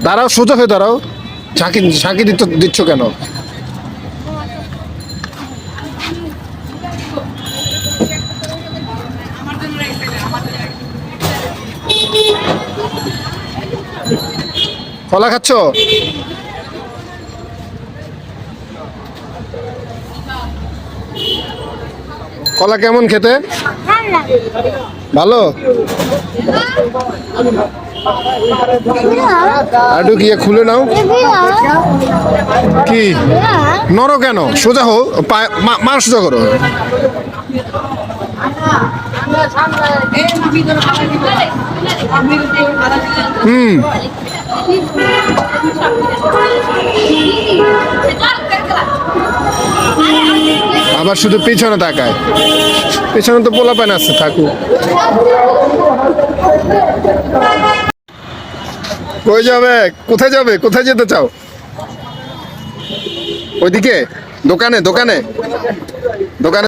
দাঁড়াও, সোজা হয়ে দাঁড়াও। ঝাঁকি ঝাঁকি দিচ্ছ কেন? কলা খাচ্ছ? কলা কেমন খেতে? ভালো। আডু গিয়ে খুলে নাও। কি নরো কেন? সোজা হো, মার সোজা করো। হুম, আবার শুধু পেছনে তাকায়। পেছনে তো পোলাপান আছে, থাকুক। কই যাবে? কোথায় যাবে? কোথায় যেতে চাও? ওইদিকে দোকানে দোকানে দোকানে